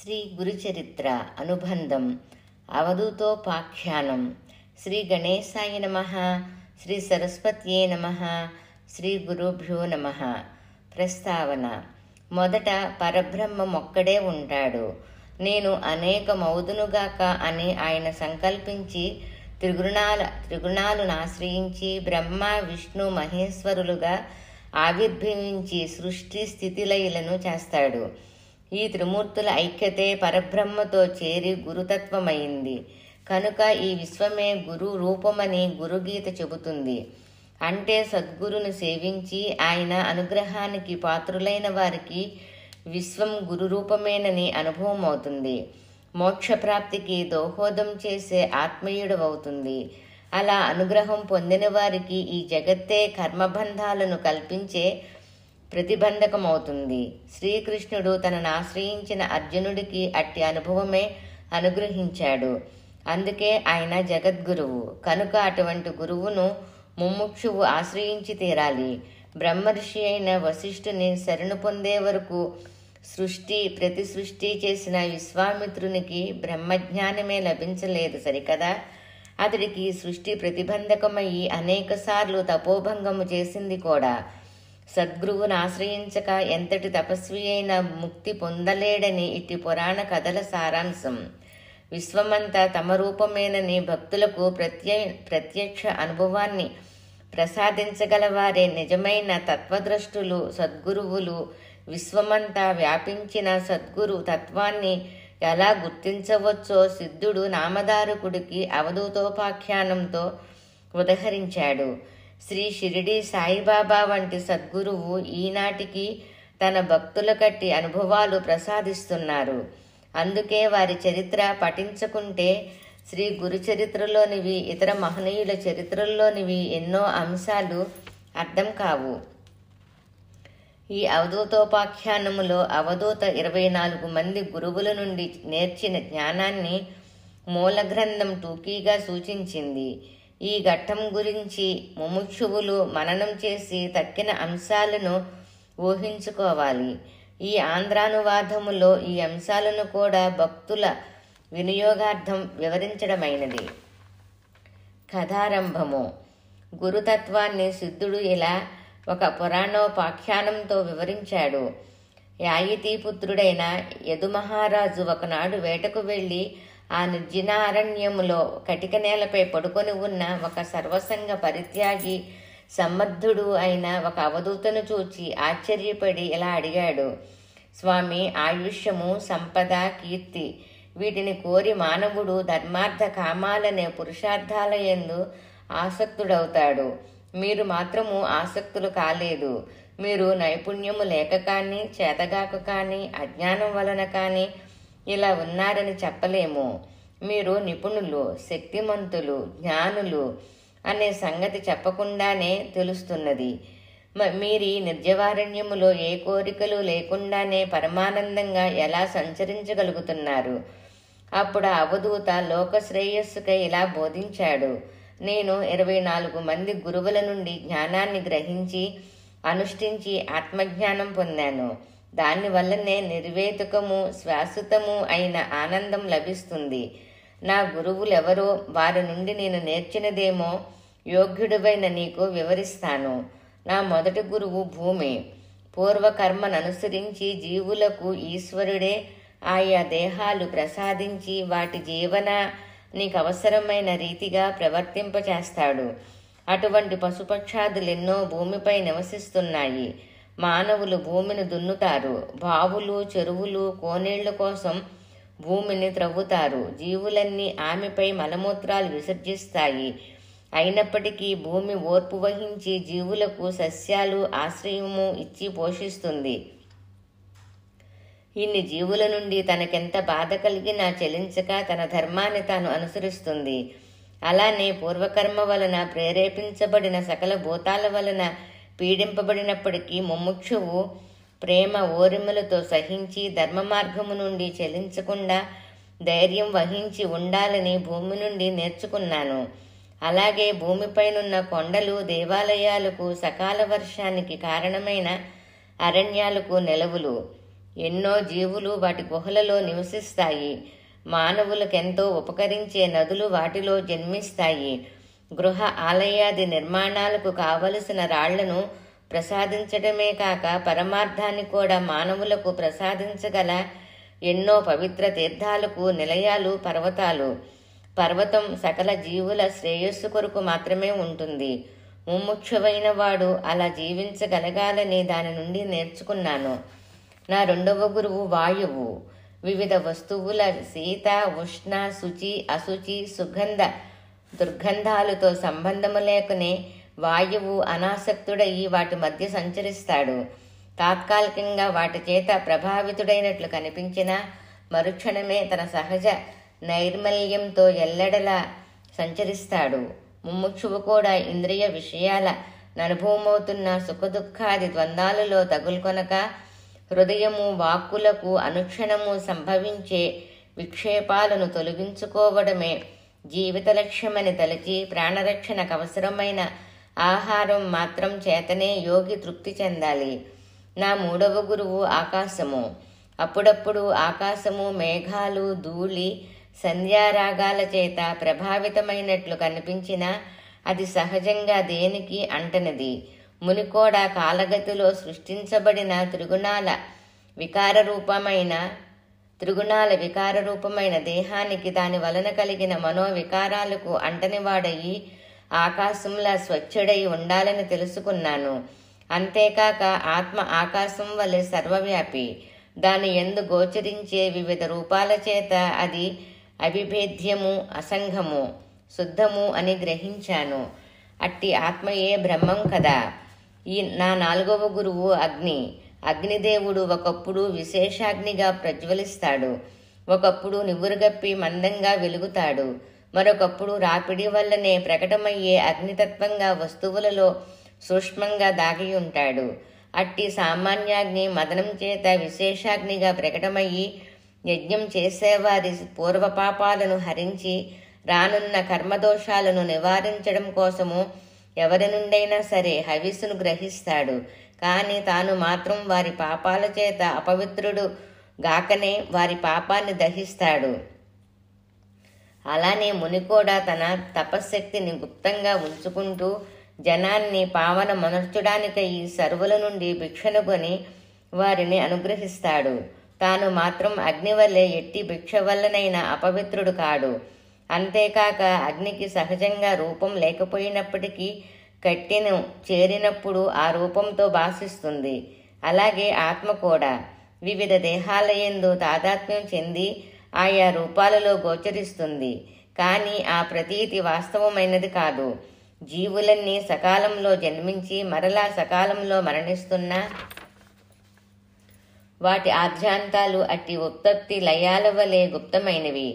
శ్రీ గురుచరిత్ర అనుబంధం అవధూతోపాఖ్యానం. శ్రీ గణేశాయ నమః. శ్రీ సరస్వత్యే నమః. శ్రీ గురుభ్యో నమః. ప్రస్తావన. మొదట పరబ్రహ్మమొక్కడే ఉంటాడు. నేను అనేకమౌదునుగాక అని ఆయన సంకల్పించి త్రిగుణాలను ఆశ్రయించి బ్రహ్మ విష్ణు మహేశ్వరులుగా ఆవిర్భవించి సృష్టి స్థితిలయలను చేస్తాడు. ఈ త్రిమూర్తుల ఐక్యతే పరబ్రహ్మతో చేరి గురుతత్వమైంది కనుక ఈ విశ్వమే గురు రూపమని గురుగీత చెబుతుంది. అంటే సద్గురును సేవించి ఆయన అనుగ్రహానికి పాత్రులైన వారికి విశ్వం గురు రూపమేనని అనుభవం అవుతుంది. మోక్షప్రాప్తికి దోహోదం చేసే ఆత్మీయుడవవుతుంది. అలా అనుగ్రహం పొందిన వారికి ఈ జగత్తే కర్మబంధాలను కల్పించే ప్రతిబంధకమవుతుంది. శ్రీకృష్ణుడు తనను ఆశ్రయించిన అర్జునుడికి అట్టి అనుభవమే అనుగ్రహించాడు. అందుకే ఆయన జగద్గురువు. కనుక అటువంటి గురువును ముముక్షువు ఆశ్రయించి తీరాలి. బ్రహ్మర్షి అయిన వశిష్ఠుని శరణు పొందే వరకు ప్రతి సృష్టి చేసిన విశ్వామిత్రునికి బ్రహ్మజ్ఞానమే లభించలేదు సరికదా. అతడికి సృష్టి ప్రతిబంధకమయ్యి అనేకసార్లు తపోభంగము చేసింది కూడా. సద్గురువును ఆశ్రయించక ఎంతటి తపస్వి అయినా ముక్తి పొందలేడని ఇట్టి పురాణ కథల సారాంశం. విశ్వమంతా తమ రూపమేనని భక్తులకు ప్రత్యక్ష అనుభవాన్ని ప్రసాదించగలవారే నిజమైన తత్వద్రష్టులు సద్గురువులు. విశ్వమంతా వ్యాపించిన సద్గురు తత్వాన్ని ఎలా గుర్తించవచ్చో సిద్ధుడు నామధారకుడికి అవధూతోపాఖ్యానంతో ఉదహరించాడు. శ్రీ షిరిడి సాయిబాబా వంటి సద్గురువు ఈనాటికి తన భక్తుల కట్టి అనుభవాలు ప్రసాదిస్తున్నారు. అందుకే వారి చరిత్ర పఠించుకుంటే శ్రీ గురు చరిత్రలోనివి ఇతర మహనీయుల చరిత్రల్లోనివి ఎన్నో అంశాలు అర్థం కావు. ఈ అవధూతోపాఖ్యానములో అవధూత 24 మంది గురువుల నుండి నేర్చిన జ్ఞానాన్ని మూల గ్రంథం టూకీగా సూచించింది. ఈ ఘట్టం గురించి ముముక్షువులు మననం చేసి తక్కిన అంశాలను ఊహించుకోవాలి. ఈ ఆంధ్రానువాదములో ఈ అంశాలను కూడా భక్తుల వినియోగార్థం వివరించడమైనది. కథారంభము. గురుతత్వాన్ని సిద్ధుడు ఇలా ఒక పురాణోపాఖ్యానంతో వివరించాడు. యాయితీపుత్రుడైన యదుమహారాజు ఒకనాడు వేటకు వెళ్ళి ఆ నిర్జనారణ్యములో కటిక నేలపై పడుకొని ఉన్న ఒక సర్వసంగ పరిత్యాగి సమర్థుడు అయిన ఒక అవధూతను చూచి ఆశ్చర్యపడి ఇలా అడిగాడు: స్వామి, ఆయుష్యము, సంపద, కీర్తి వీటిని కోరి మానవుడు ధర్మార్థ కామాలనే పురుషార్థాలయందు ఆసక్తుడవుతాడు. మీరు మాత్రము ఆసక్తులు కాలేదు. మీరు నైపుణ్యము లేక కానీ, చేతగాక కానీ, అజ్ఞానం వలన కానీ ఇలా ఉన్నారని చెప్పలేము. మీరు నిపుణులు, శక్తిమంతులు, జ్ఞానులు అనే సంగతి చెప్పకుండానే తెలుస్తున్నది. మీరీ నిర్జవారణ్యములో ఏ కోరికలు లేకుండానే పరమానందంగా ఎలా సంచరించగలుగుతున్నారు? అప్పుడు ఆ అవధూత లోక శ్రేయస్సుకై ఇలా బోధించాడు: నేను 24 మంది గురువుల నుండి జ్ఞానాన్ని గ్రహించి అనుష్ఠించి ఆత్మజ్ఞానం పొందాను. దానివల్లనే నిర్వేతుకము శాశ్వతము అయిన ఆనందం లభిస్తుంది. నా గురువులెవరో వారి నుండి నేను నేర్చినదేమో యోగ్యుడివైన నీకు వివరిస్తాను. నా మొదటి గురువు భూమి. పూర్వకర్మననుసరించి జీవులకు ఈశ్వరుడే ఆయా దేహాలు ప్రసాదించి వాటి జీవనానికి అవసరమైన రీతిగా ప్రవర్తింపచేస్తాడు. అటువంటి పశుపక్షాదులెన్నో భూమిపై నివసిస్తున్నాయి. మానవులు భూమిని దున్నుతారు. బావులు, చెరువులు, కోనేళ్ల కోసం భూమిని త్రవ్వుతారు. జీవులన్నీ ఆమెపై మలమూత్రాలు విసర్జిస్తాయి. అయినప్పటికీ భూమి ఓర్పు వహించి జీవులకు సస్యాలు ఆశ్రయము ఇచ్చి పోషిస్తుంది. ఇన్ని జీవుల నుండి తనకెంత బాధ కలిగినా చెలించక తన ధర్మాన్ని తాను అనుసరిస్తుంది. అలానే పూర్వకర్మ వలన ప్రేరేపించబడిన సకల భూతాల వలన పీడింపబడినప్పటికీ ముముక్షువు ప్రేమ ఓరిమలతో సహించి ధర్మ మార్గము నుండి చెలించకుండా ధైర్యం వహించి ఉండాలని భూమి నుండి నేర్చుకున్నాను. అలాగే భూమిపైనున్న కొండలు దేవాలయాలకు, సకాల వర్షానికి కారణమైన అరణ్యాలకు నెలవులు. ఎన్నో జీవులు వాటి గుహలలో నివసిస్తాయి. మానవులకెంతో ఉపకరించే నదులు వాటిలో జన్మిస్తాయి. గృహ ఆలయాది నిర్మాణాలకు కావలసిన రాళ్లను ప్రసాదించడమే కాక పరమార్థాన్ని కూడా మానవులకు ప్రసాదించగల ఎన్నో పవిత్ర తీర్థాలకు నిలయాలు పర్వతాలు. పర్వతం సకల జీవుల శ్రేయస్సు కొరకు మాత్రమే ఉంటుంది. ముముక్షువైన వాడు అలా జీవించగలగాలని దాని నుండి నేర్చుకున్నాను. నా రెండవ గురువు వాయువు. వివిధ వస్తువుల శీత, ఉష్ణ, శుచి, అశుచి, సుగంధ, దుర్గంధాలతో సంబంధము లేకనే వాయువు అనాసక్తుడయి వాటి మధ్య సంచరిస్తాడు. తాత్కాలికంగా వాటి చేత ప్రభావితుడైనట్లు కనిపించినా మరుక్షణమే తన సహజ నైర్మల్యంతో ఎల్లెడలా సంచరిస్తాడు. ముముక్షువు కూడా ఇంద్రియ విషయాల అనుభవమవుతున్న సుఖదుఖాది ద్వంద్వాలలో తగులుకొనక హృదయము, వాక్కులకు అనుక్షణము సంభవించే విక్షేపాలను తొలగించుకోవడమే జీవిత లక్ష్యమని తలచి ప్రాణరక్షణకు అవసరమైన ఆహారం మాత్రం చేతనే యోగి తృప్తి చెందాలి. నా మూడవ గురువు ఆకాశము. అప్పుడప్పుడు ఆకాశము మేఘాలు, ధూళి, సంధ్యారాగాల చేత ప్రభావితమైనట్లు కనిపించినా అది సహజంగా దేనికి అంటనిది. మునికోడ కాలగతిలో సృష్టించబడిన త్రిగుణాల వికారరూపమైన దేహానికి దాని వలన కలిగిన మనోవికారాలకు అంటనివాడయి ఆకాశంలా స్వచ్ఛుడై ఉండాలని తెలుసుకున్నాను. అంతేకాక ఆత్మ ఆకాశం వలె సర్వవ్యాపి. దాని యందు గోచరించే వివిధ రూపాల చేత అది అవిభేద్యము, అసంగము, శుద్ధము అని గ్రహించాను. అట్టి ఆత్మయే బ్రహ్మం కదా. నా నాలుగవ గురువు అగ్ని. అగ్నిదేవుడు ఒకప్పుడు విశేషాగ్నిగా ప్రజ్వలిస్తాడు, ఒకప్పుడు నివురుగప్పి మందంగా వెలుగుతాడు, మరొకప్పుడు రాపిడి వల్లనే ప్రకటమయ్యే అగ్నితత్వంగా వస్తువులలో సూక్ష్మంగా దాగి ఉంటాడు. అట్టి సామాన్యాగ్ని మదనం చేత విశేషాగ్నిగా ప్రకటమయ్యి యజ్ఞం చేసేవారి పూర్వపాపాలను హరించి రానున్న కర్మదోషాలను నివారించడం కోసము ఎవరి నుండైనా సరే హవిస్సును గ్రహిస్తాడు. కానీ తాను మాత్రం వారి పాపాల చేత అపవిత్రుడు గాకనే వారి పాపాన్ని దహిస్తాడు. అలానే ముని కూడా తన తపశ్శక్తిని గుప్తంగా ఉంచుకుంటూ జనాన్ని పావన మనర్చడానికై సర్వుల నుండి భిక్షను కొని వారిని అనుగ్రహిస్తాడు. తాను మాత్రం అగ్ని వల్లే ఎట్టి భిక్ష వల్లనైనా అపవిత్రుడు కాడు. అంతేకాక అగ్నికి సహజంగా రూపం లేకపోయినప్పటికీ కట్టెను చేరినప్పుడు ఆ రూపంతో భాషిస్తుంది. అలాగే ఆత్మ కూడా వివిధ దేహాలయందు తాదాత్మ్యం చెంది ఆయా రూపాలలో గోచరిస్తుంది. కానీ ఆ ప్రతీతి వాస్తవమైనది కాదు. జీవులన్నీ సకాలంలో జన్మించి మరలా సకాలంలో మరణిస్తున్నా వాటి ఆద్యాంతాలు అట్టి ఉత్పత్తి లయాల వలె గుప్తమైనవి.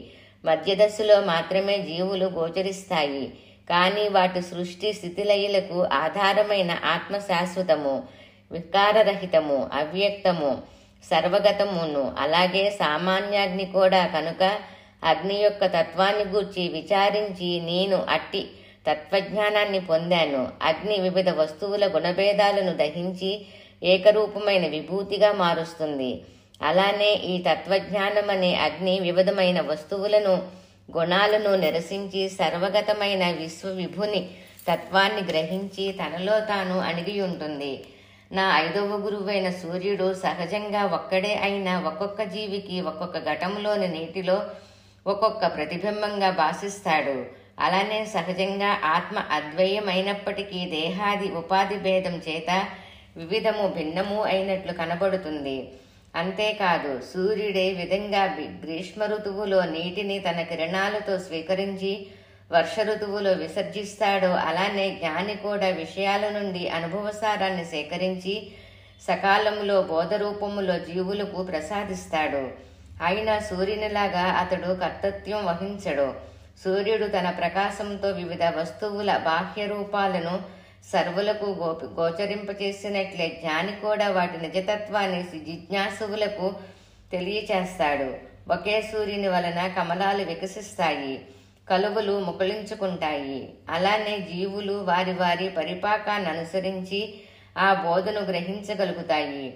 మధ్యదశలో మాత్రమే జీవులు గోచరిస్తాయి. కానీ వాటి సృష్టి స్థితిలయలకు ఆధారమైన ఆత్మ శాశ్వతము, వికారరహితము, అవ్యక్తము, సర్వగతమును. అలాగే సామాన్యాగ్ని కూడా. కనుక అగ్ని యొక్క తత్వాన్ని గూర్చి విచారించి నేను అట్టి తత్వజ్ఞానాన్ని పొందాను. అగ్ని వివిధ వస్తువుల గుణభేదాలను దహించి ఏకరూపమైన విభూతిగా మారుస్తుంది. అలానే ఈ తత్వజ్ఞానం అనే అగ్ని వివిధమైన వస్తువులను, గుణాలను నిరసించి సర్వగతమైన విశ్వవిభుని తత్వాన్ని గ్రహించి తనలో తాను అణిగి ఉంటుంది. నా ఐదవ గురువైన సూర్యుడు సహజంగా ఒక్కడే అయినా ఒక్కొక్క జీవికి ఒక్కొక్క ఘటంలోని నీటిలో ఒక్కొక్క ప్రతిబింబంగా భాషిస్తాడు. అలానే సహజంగా ఆత్మ అద్వయమైనప్పటికీ దేహాది ఉపాధి భేదం చేత వివిధము భిన్నము అయినట్లు కనబడుతుంది. అంతేకాదు సూర్యుడే విధంగా గ్రీష్మ ఋతువులో నీటిని తన కిరణాలతో స్వీకరించి వర్ష ఋతువులో విసర్జిస్తాడో అలానే జ్ఞాని కూడా విషయాల నుండి అనుభవసారాన్ని సేకరించి సకాలంలో బోధరూపములో జీవులకు ప్రసాదిస్తాడు. అయినా సూర్యునిలాగా అతడు కర్తృత్వం వహించడు. సూర్యుడు తన ప్రకాశంతో వివిధ వస్తువుల బాహ్య రూపాలను సర్వులకు గోచరింపచేసినట్లే జ్ఞాని కూడా వాటి నిజతత్వాన్ని జిజ్ఞాసువులకు తెలియచేస్తాడు. ఒకే సూర్యుని వలన కమలాలు వికసిస్తాయి, కలువలు ముకుళించుకుంటాయి. అలానే జీవులు వారి వారి పరిపాకాన్ని అనుసరించి ఆ బోధను గ్రహించగలుగుతాయి.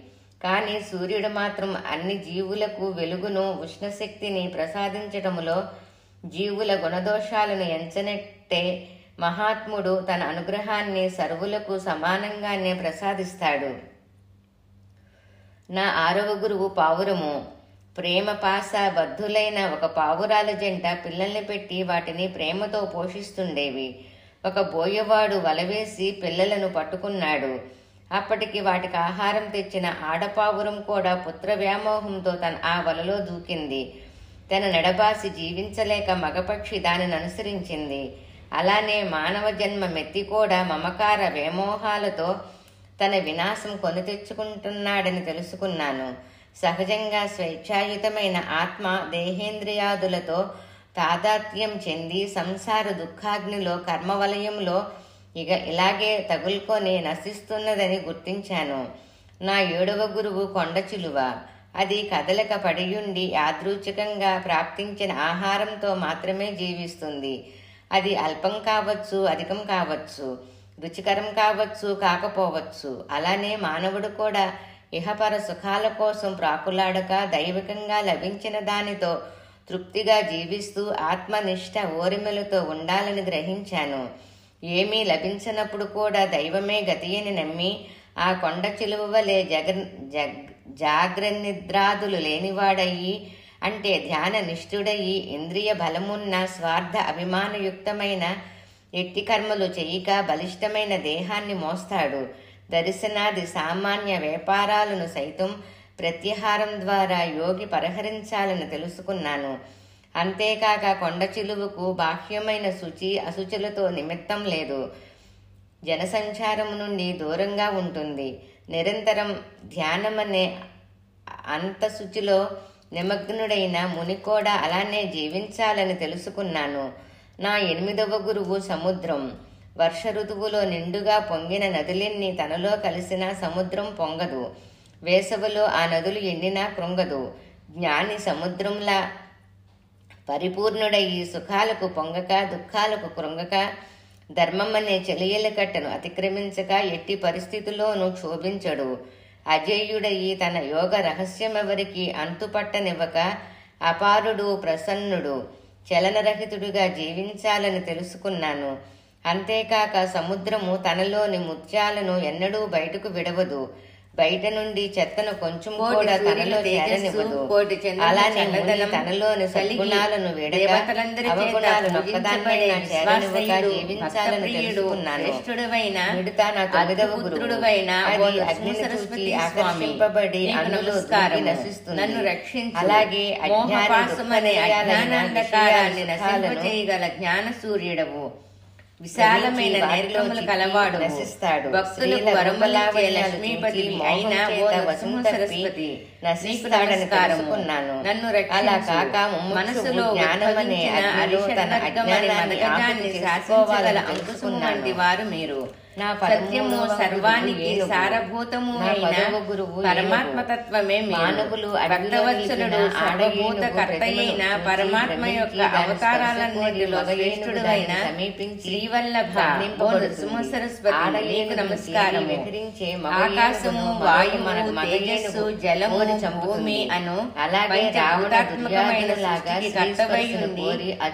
కానీ సూర్యుడు మాత్రం అన్ని జీవులకు వెలుగును ఉష్ణశక్తిని ప్రసాదించటములో జీవుల గుణదోషాలను ఎంచనట్టే మహాత్ముడు తన అనుగ్రహాన్ని సర్వులకు సమానంగానే ప్రసాదిస్తాడు. నా 6వ గురువు పావురము. ప్రేమ పాస బద్ధులైన ఒక పావురాల జంట పిల్లల్ని పెట్టి వాటిని ప్రేమతో పోషిస్తుండేవి. ఒక బోయవాడు వలవేసి పిల్లలను పట్టుకున్నాడు. అప్పటికి వాటికి ఆహారం తెచ్చిన ఆడపావురం కూడా పుత్ర వ్యామోహంతో ఆ వలలో దూకింది. తన నెడబాసి జీవించలేక మగపక్షి దానిని అనుసరించింది. అలానే మానవ జన్మ మెత్తి కూడా మమకార వ్యామోహాలతో తన వినాశం కొని తెచ్చుకుంటున్నాడని తెలుసుకున్నాను. సహజంగా స్వేచ్ఛాయుతమైన ఆత్మ దేహేంద్రియాదులతో తాదాత్మ్యం చెంది సంసార దుఃఖాగ్నిలో కర్మవలయంలో ఇలాగే తగులుకొని నశిస్తున్నదని గుర్తించాను. నా 7వ గురువు కొండ చిలువ. అది కదలక పడియుండి యాదృచ్ఛికంగా ప్రాప్తించిన ఆహారంతో మాత్రమే జీవిస్తుంది. అది అల్పం కావచ్చు, అధికం కావచ్చు, రుచికరం కావచ్చు, కాకపోవచ్చు. అలానే మానవుడు కూడా ఇహపర సుఖాల కోసం ప్రాకులాడక దైవికంగా లభించిన దానితో తృప్తిగా జీవిస్తూ ఆత్మనిష్ట ఓరిమెలతో ఉండాలని గ్రహించాను. ఏమీ లభించినప్పుడు కూడా దైవమే గతి అని నమ్మి ఆ కొండ చిలువ వలె జాగ్రనిద్రాదులు లేనివాడయ్యి, అంటే ధ్యాన నిష్ఠుడయి ఇంద్రియ బలమున్న స్వార్థ అభిమానయుక్తమైన ఎట్టి కర్మలు చెయ్యక బలిష్టమైన దేహాన్ని మోస్తాడు. దర్శనాది సామాన్య వ్యాపారాలను సైతం ప్రత్యాహారం ద్వారా యోగి పరిహరించాలని తెలుసుకున్నాను. అంతేకాక కొండ చిలువకు బాహ్యమైన శుచి అశుచులతో నిమిత్తం లేదు. జనసంచారం నుండి దూరంగా ఉంటుంది. నిరంతరం ధ్యానమనే అంతశుచిలో నిమగ్నుడైన ముని కూడా అలానే జీవించాలని తెలుసుకున్నాను. నా 8వ గురువు సముద్రం. వర్ష ఋతువులో నిండుగా పొంగిన నదులెన్ని తనలో కలిసిన సముద్రం పొంగదు. వేసవిలో ఆ నదులు ఎండినా కృంగదు. జ్ఞాని సముద్రంలా పరిపూర్ణుడయి సుఖాలకు పొంగక దుఃఖాలకు కృంగక ధర్మమనే చెలియల కట్టను అతిక్రమించక ఎట్టి పరిస్థితుల్లోనూ క్షోభించడు. అజేయుడయి తన యోగ రహస్యమెవరికి అంతుపట్టనివ్వక అపారుడు, ప్రసన్నుడు, చలనరహితుడుగా జీవించాలని తెలుసుకున్నాను. అంతేకాక సముద్రము తనలోని ముత్యాలను ఎన్నడూ బయటకు విడవదు. బయట నుండి చెత్తను కొంచెం కూడా తనలో చేరనివ్వదు. అలానే తనలోని సద్గుణాలను అవగుణాలను ఒక్కదాన్నైనా చేరనివ్వక జీవించాలని తెలుసుకున్నాను. మిడతా నా 9వ గురువు. అది అగ్నిని చూచి ఆకర్షింపబడి అందులో దూకి నశిస్తుంది. అలాగే అజ్ఞానాన్ని జ్ఞాన సూర్యుడవు. విశాలమైన నేత్రములు కలవాడు, నశిస్తాడు. భక్తులకు వరములిచ్చే లక్ష్మీపతి అయిన సరస్వతి నశిస్తాడని తెలుసుకున్నాను. నన్ను అలా కాక మనసులో జ్ఞానమనే అగ్నిలో తన అజ్ఞానాన్ని శాసించగల అంకుశము వంటి వారు మీరు. నా సత్యము సర్వానికి సారభూతము అయిన పరమాత్మతత్వమే మానవులు. భక్తవత్సలుడు సర్వభూత కర్తయైన పరమాత్మ యొక్క అవతారాలన్నిటిలో శ్రేష్ఠుడు అయిన శ్రీవల్లభ నృసింహసరస్వతి నీకు నమస్కారము. ఆకాశము, వాయువు, తేజస్సు, జలము, భూమి అను పంచభూతాత్మకమైన సృష్టికి కర్తవై ఉండి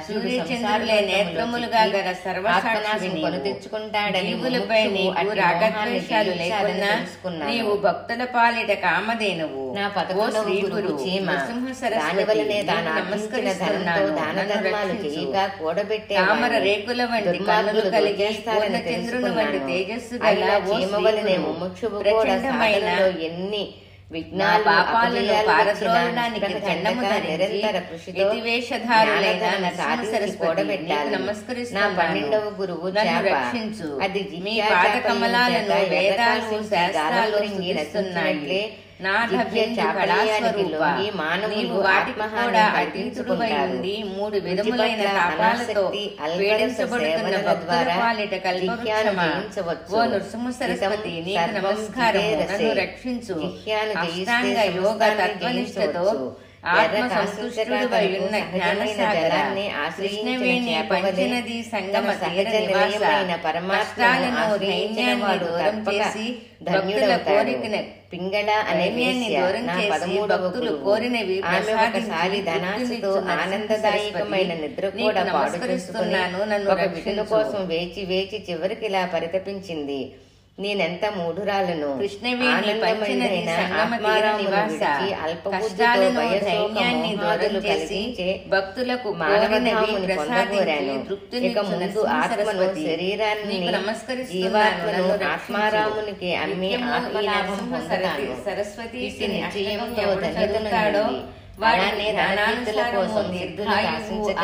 సూర్యచంద్రులే నేత్రములుగా గల సర్వసాక్షిని తెచ్చుకుంటాడని నీకు రాగద్వేషాలు లేకున్నా నీవు భక్తుల పాలిట కామధేనువు. నా శ్రీ గురు తామర రేకుల వంటి కన్నులు కలిగి పూర్ణచంద్రుని వంటి తేజస్సు గల ప్రచండమైన ఎన్ని విఘ్నాలు పాపాలను పారద్రోలడానికి జెండము ధరించి వేషధారులైన నమస్కరిస్తున్నా. 12వ గురువు రక్షించు. అది మీ పాద కమలాలను వేదాలు శాస్త్రాలు రక్షిస్తున్నాయి. మానవులు వాటికి కూడా అతీతుడువై ఉండి 3 విధములైన తాపాలతో పీడించబడుతున్న భక్తుల పాలిట కల్పవృక్షమా. ఓ నృసింహ సరస్వతి నీకు నమస్కారము. నన్ను రక్షించు. అష్టాంగ యోగ తత్వనిష్టతో ఆత్మ సంతుష్టుడై ఉన్న జ్ఞానసాగర కృష్ణవేణి పంచనది సంగమ తీర నివాస కష్టాలను దైన్యాన్ని దూరం చేసి భక్తుల కోరికను పింగళ అనే దూరం చేసి భక్తులు కోరినవి ధనాశతో ఆనందదాయకమైన నిద్ర కూడా పాడు చేసుకున్నాను. నన్ను ఒక విషయం కోసం వేచి వేచి చివరికి ఇలా పరితపించింది. నేనెంత మూఢురాలను. కృష్ణవేణి పంచనది సంగమ తీర నివాస కష్టాలను దైన్యాన్ని దూరం చేసి భక్తులకు కోరినవి ప్రసాదించి తృప్తినిచ్చు ఆత్మను శరీరాన్ని నమస్కరిస్తున్నాను. ఆత్మారామునికి అమ్మి ఆత్మలాభం పొందుతాను. సరస్వతి నిశ్చయంతో ధన్యతను వాడిని రణాంతుల కోసం సిద్ధులు ఆశించక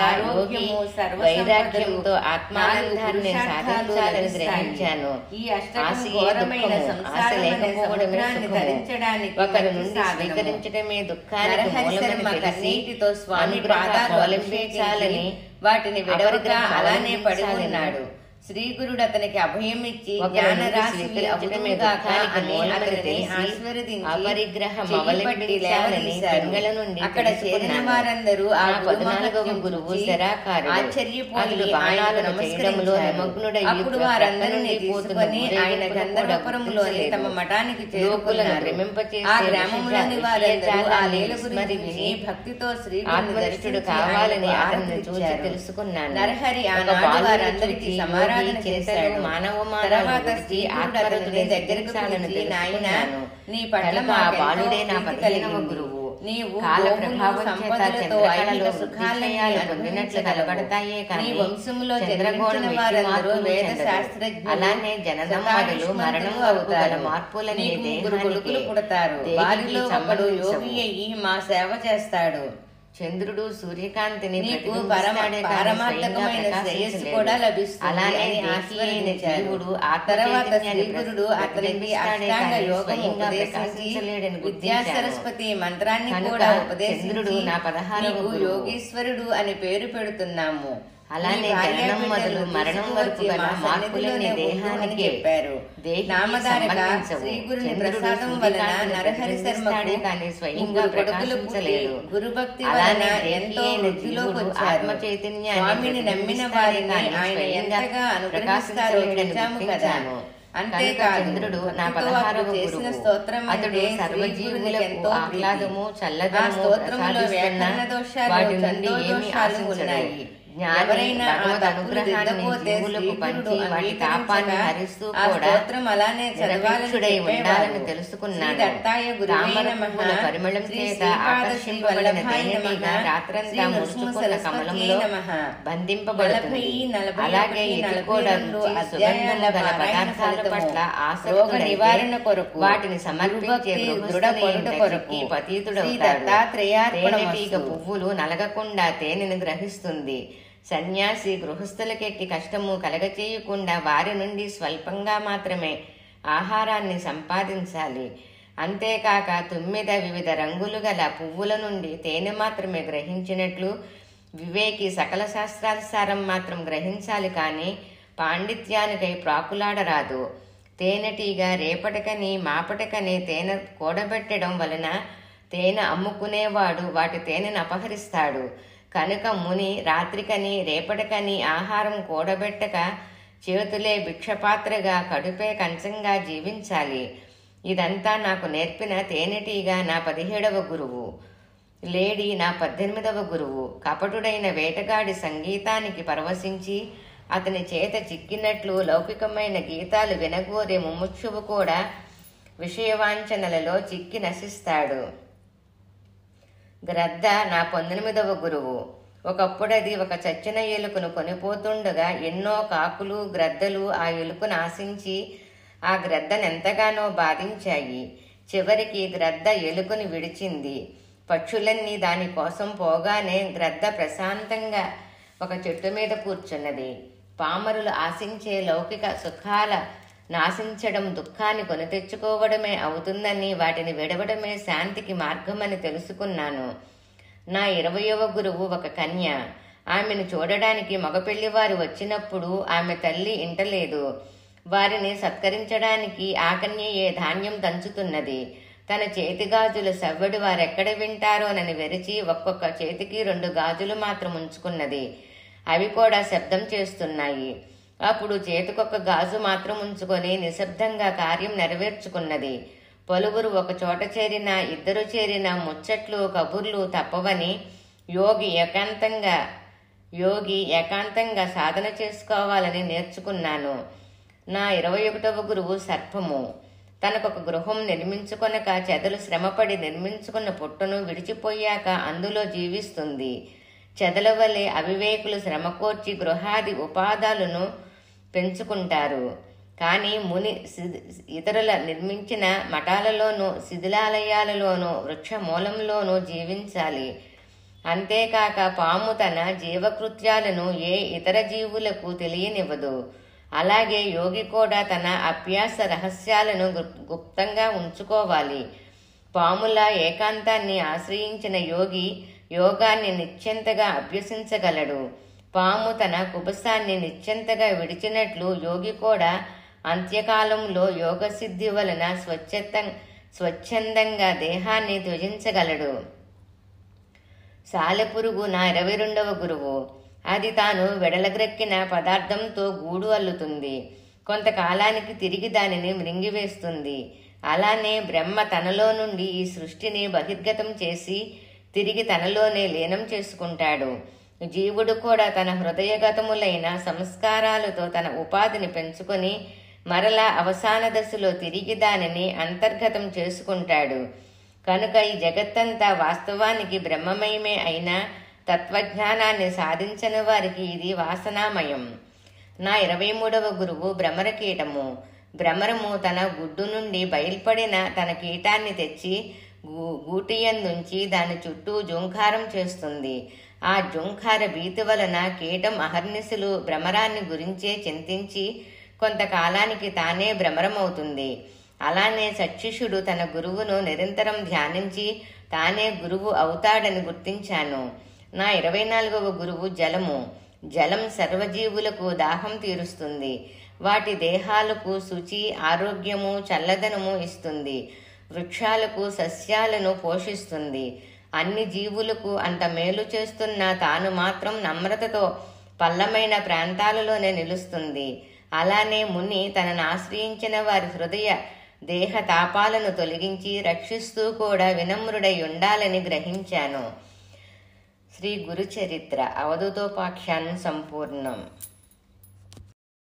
వైరాగ్యంతో ఆత్మానందాన్ని సాధించాలని గ్రహించాను. ఒకరి నుండి స్వీకరించడమే దుఃఖానికి మూలమని స్వామి పాదాలు అలంబించాలని వాటిని విడవగా అలానే పడి ఉన్నాడు. శ్రీగురుడు అతనికి అభయమిచ్చి అక్కడ చేరిన వారందరూ ఆ 14వ గురువు ఆశ్చర్యపోయి అప్పుడు వారందరినీ తీసుకొని ఆయన గంధర్వపురంలోని తమ మఠానికి చేరుకున్నారు. ఆ గ్రామంలోని వారందరూ ఆ లీల గురించి విని భక్తితో శ్రీగురుడు కావాలని అతన్ని చూసి తెలుసుకున్నాను. నరహరి ఆనాడు వారందరికీ సమారాధన చేశాడు. తర్వాత శ్రీగురుడు దగ్గరకు పిలిచి, నాయన నీ పట్ల మా బాలుడే నా పదిహేనవ గురువు. నీవు కాల ప్రభావం సంపదలతో ఐహిక సుఖాలయాలు పొందినట్లు కనబడతాయే కానీ వంశములో జన్మించిన వారందరూ వేద శాస్త్రజ్ఞులు. అలానే జననం మొదలు మరణం అవుతారు. మార్పులని ముగ్గురు కొడుకులు పుడతారు. వారిలో ఒకడు యోగి అయ్యి మా సేవ చేస్తాడు. చంద్రుడు సూర్యకాంతిని పారమార్థకమైన శ్రేయస్సు కూడా లభిస్తుంది. అలానే ఆశీర్వదించాడు. ఆ తర్వాత శ్రీగురుడు అతనికి అష్టాంగ యోగం ఉపదేశించి విద్యా సరస్వతి మంత్రాన్ని కూడా ఉపదేశించి నీకు యోగీశ్వరుడు అని పేరు పెడుతున్నాము. అలానే జననం మొదలు మరణం వరకు గల మార్పులని దేహానికి చెప్పారు. నామధారక శ్రీగురుని ప్రసాదం వలన నరహరి శర్మకు కానీ స్వయంగా ప్రకాశించలేదు. గురుభక్తి వలన ఎంతో వృద్ధిలోకి వచ్చారు. స్వామిని నమ్మిన వారిని ఆయన ఎంతగా అనుగ్రహిస్తారో చూచాము కదా. అంతేకాదు చంద్రుడు నా 16వ చేసిన స్తోత్రం అతడు సర్వజీవులకు ఎంతో ఆహ్లాదము చల్లదనము స్తోత్రములో వ్యాకరణ దోషాలు సంతోషాలు ఉన్నాయి. ఎవరైనా అలానే చదవాలని తెలుసుకున్నాను. పరిమళం చేత ఆకర్షింపబడిన రాత్రంతా ముడుచుకున్న కమలంలో బంధింపబడుతుంది. అలాగే ఇది కూడా సుగంధము గల పదార్థాల పట్ల ఆసక్తి నివారణ కొరకు వాటిని సమర్పించే కొరకు పతీతుడవుతాడు. తేనెటీగ పువ్వులు నలగకుండా తేనెను గ్రహిస్తుంది. సన్యాసి గృహస్థులకెట్టి కష్టము కలగచేయకుండా వారి నుండి స్వల్పంగా మాత్రమే ఆహారాన్ని సంపాదించాలి. అంతేకాక 9 వివిధ రంగులు గల పువ్వుల నుండి తేనె మాత్రమే గ్రహించినట్లు వివేకి సకల శాస్త్రాల సారం మాత్రం గ్రహించాలి కానీ పాండిత్యానికై ప్రాకులాడరాదు. తేనెటీగ రేపటికని మాపటికని తేనె కూడబెట్టడం వలన తేనె అమ్ముకునేవాడు వాటి తేనెను అపహరిస్తాడు. కనుక ముని రాత్రికని రేపటికని ఆహారం కూడబెట్టక చేతులే భిక్షపాత్రగా కడుపే కంచంగా జీవించాలి. ఇదంతా నాకు నేర్పిన తేనెటీగా నా 17వ గురువు. లేడీ నా 18వ గురువు. కపటుడైన వేటగాడి సంగీతానికి పరవశించి అతని చేత చిక్కినట్లు లౌకికమైన గీతాలు వినగోరే ముముక్షువు కూడా విషయవాంఛనలలో చిక్కి నశిస్తాడు. గ్రద్ద నా 19వ గురువు. ఒకప్పుడది ఒక చచ్చిన ఎలుకను కొనిపోతుండగా ఎన్నో కాకులు గ్రద్దలు ఆ ఎలుకను ఆశించి ఆ గ్రద్దనెంతగానో బాధించాయి. చివరికి గ్రద్ద ఎలుకను విడిచింది. పక్షులన్నీ దానికోసం పోగానే గ్రద్ద ప్రశాంతంగా ఒక చెట్టు మీద కూర్చున్నది. పామరులు ఆశించే లౌకిక సుఖాల నాశించడం దుఃఖాన్ని కొని తెచ్చుకోవడమే అవుతుందని వాటిని విడవడమే శాంతికి మార్గమని తెలుసుకున్నాను. నా 20వ గురువు ఒక కన్య. ఆమెను చూడడానికి మగపెళ్లివారు వచ్చినప్పుడు ఆమె తల్లి ఇంటలేదు. వారిని సత్కరించడానికి ఆ కన్యయే ధాన్యం దంచుతున్నది. తన చేతి గాజుల సవ్వడి వారెక్కడ వింటారోనని వెరిచి ఒక్కొక్క చేతికి 2 గాజులు మాత్రం ఉంచుకున్నది. అవి కూడా శబ్దం చేస్తున్నాయి. అప్పుడు చేతికొక్క గాజు మాత్రం ఉంచుకొని నిశ్శబ్దంగా కార్యం నెరవేర్చుకున్నది. పలువురు ఒక చోట చేరినా, ఇద్దరు చేరినా ముచ్చట్లు కబుర్లు తప్పవని యోగి ఏకాంతంగా సాధన చేసుకోవాలని నేర్చుకున్నాను. నా 21వ గురువు సర్పము. తనకొక గృహం నిర్మించుకొనక చెదలు శ్రమపడి నిర్మించుకున్న పుట్టను విడిచిపోయాక అందులో జీవిస్తుంది. చెదల వలె అవివేకులు శ్రమకోర్చి గృహాది ఉపాదాలను పెంచుకుంటారు. కానీ ముని ఇతరుల నిర్మించిన మఠాలలోనూ శిథిలాలయాలలోనూ వృక్షమూలంలోనూ జీవించాలి. అంతేకాక పాము తన జీవకృత్యాలను ఏ ఇతర జీవులకు తెలియనివ్వదు. అలాగే యోగి కూడా తన అభ్యాస రహస్యాలను గుప్తంగా ఉంచుకోవాలి. పాముల ఏకాంతాన్ని ఆశ్రయించిన యోగి యోగాన్ని నిశ్చింతగా అభ్యసించగలడు. పాము తన కుబసాన్ని నిశ్చింతగా విడిచినట్లు యోగి కూడా అంత్యకాలంలో యోగసిద్ధి వలన స్వచ్ఛందంగా దేహాన్ని త్యజించగలడు. సాలెపురుగు నా 22వ గురువు. అది తాను వెడలగ్రెక్కిన పదార్థంతో గూడు అల్లుతుంది. కొంతకాలానికి తిరిగి దానిని మృంగివేస్తుంది. అలానే బ్రహ్మ తనలో నుండి ఈ సృష్టిని బహిర్గతం చేసి తిరిగి తనలోనే లీనం చేసుకుంటాడు. జీవుడు కూడా తన హృదయగతములైన సంస్కారాలతో తన ఉపాధిని పెంచుకొని మరలా అవసాన దశలో తిరిగి దానిని అంతర్గతం చేసుకుంటాడు. కనుక ఈ జగత్తంతా వాస్తవానికి బ్రహ్మమయమే అయినా తత్వజ్ఞానాన్ని సాధించని వారికి ఇది వాసనామయం. నా 23వ గురువు భ్రమరకీటము. భ్రమరము తన గుడ్డు నుండి బయల్పడిన తన కీటాన్ని తెచ్చి గూటియందుంచి దాని చుట్టూ జుంకారం చేస్తుంది. ఆ జుంకార భీతి వలన కీటం అహర్నిశలు భ్రమరాన్ని గురించే చింతించి కొంతకాలానికి తానే భ్రమరమవుతుంది. అలానే సత్శిష్యుడు తన గురువును నిరంతరం ధ్యానించి తానే గురువు అవుతాడని గుర్తించాను. నా 24వ గురువు జలము. జలం సర్వజీవులకు దాహం తీరుస్తుంది. వాటి దేహాలకు శుచి, ఆరోగ్యము, చల్లదనము ఇస్తుంది. వృక్షాలకు సస్యాలను పోషిస్తుంది. అన్ని జీవులకు అంత మేలు చేస్తున్న తాను మాత్రం నమ్రతతో పల్లమైన ప్రాంతాలలోనే నిలుస్తుంది. అలానే ముని తనను ఆశ్రయించిన వారి హృదయ దేహ తాపాలను తొలగించి రక్షిస్తూ కూడా వినమ్రుడై ఉండాలని గ్రహించాను. శ్రీ గురుచరిత్ర అవధూతోపాఖ్యానం సంపూర్ణం.